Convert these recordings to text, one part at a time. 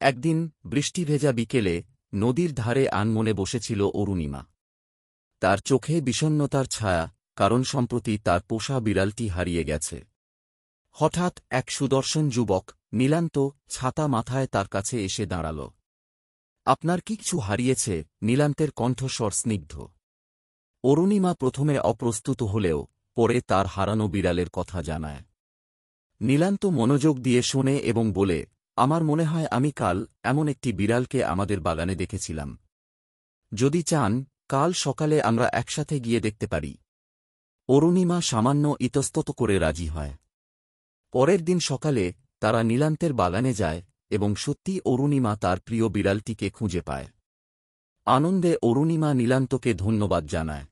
একদিন বৃষ্টিভেজা বিকেলে নদীর ধারে আনমনে বসেছিল অরুণিমা। তার চোখে বিষণ্ণতার ছায়া, কারণ সম্প্রতি তার পোষা বিড়ালটি হারিয়ে গেছে। হঠাৎ এক সুদর্শন যুবক নীলান্ত ছাতা মাথায় তার কাছে এসে দাঁড়াল। আপনার কি কিছু হারিয়েছে? নীলান্তের কণ্ঠস্বর স্নিগ্ধ। অরুণিমা প্রথমে অপ্রস্তুত হলেও পরে তার হারানো বিড়ালের কথা জানায়। নীলান্ত মনোযোগ দিয়ে শোনে এবং বলে, আমার মনে হয় আমি কাল এমন একটি বিড়ালকে আমাদের বাগানে দেখেছিলাম। যদি চান কাল সকালে আমরা একসাথে গিয়ে দেখতে পারি। অরুণিমা সামান্য ইতস্তত করে রাজি হয়। পরের দিন সকালে তারা নীলান্তের বাগানে যায় এবং সত্যি অরুণিমা তার প্রিয় বিড়ালটিকে খুঁজে পায়। আনন্দে অরুণিমা নীলান্তকে ধন্যবাদ জানায়।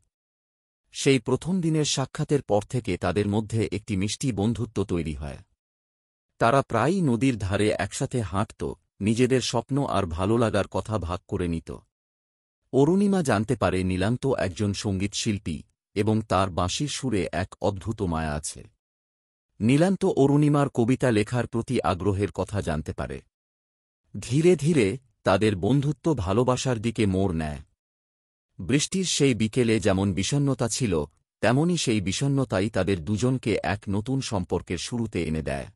সেই প্রথম দিনের সাক্ষাতের পর থেকে তাদের মধ্যে একটি মিষ্টি বন্ধুত্ব তৈরি হয়। তারা প্রায়ই নদীর ধারে একসাথে হাঁটত, নিজেদের স্বপ্ন আর ভালো লাগার কথা ভাগ করে নিত। অরুণিমা জানতে পারে নীলান্ত একজন সঙ্গীতশিল্পী এবং তার বাঁশির সুরে এক অদ্ভুত মায়া আছে। নীলান্ত অরুণিমার কবিতা লেখার প্রতি আগ্রহের কথা জানতে পারে। ধীরে ধীরে তাদের বন্ধুত্ব ভালোবাসার দিকে মোড় নেয়। বৃষ্টির সেই বিকেলে যেমন বিষণ্ণতা ছিল, তেমনি সেই বিষণ্ণতাই তাদের দুজনকে এক নতুন সম্পর্কের শুরুতে এনে দেয়।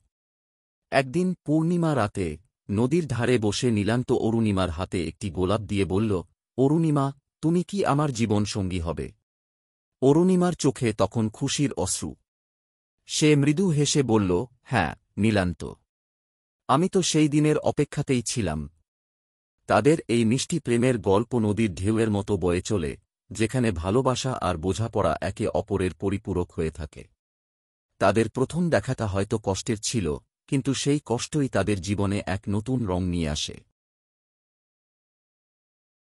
একদিন পূর্ণিমা রাতে নদীর ধারে বসে নীলান্ত অরুণিমার হাতে একটি গোলাপ দিয়ে বলল, অরুণিমা, তুমি কি আমার জীবন সঙ্গী হবে? অরুণিমার চোখে তখন খুশির অশ্রু। সে মৃদু হেসে বলল, হ্যাঁ নীলান্ত, আমি তো সেই দিনের অপেক্ষাতেই ছিলাম। তাদের এই মিষ্টি প্রেমের গল্প নদীর ঢেউয়ের মতো বয়ে চলে, যেখানে ভালোবাসা আর বোঝাপড়া একে অপরের পরিপূরক হয়ে থাকে। তাদের প্রথম দেখাটা হয়তো কষ্টের ছিল, কিন্তু সেই কষ্টই তাদের জীবনে এক নতুন রং নিয়ে আসে।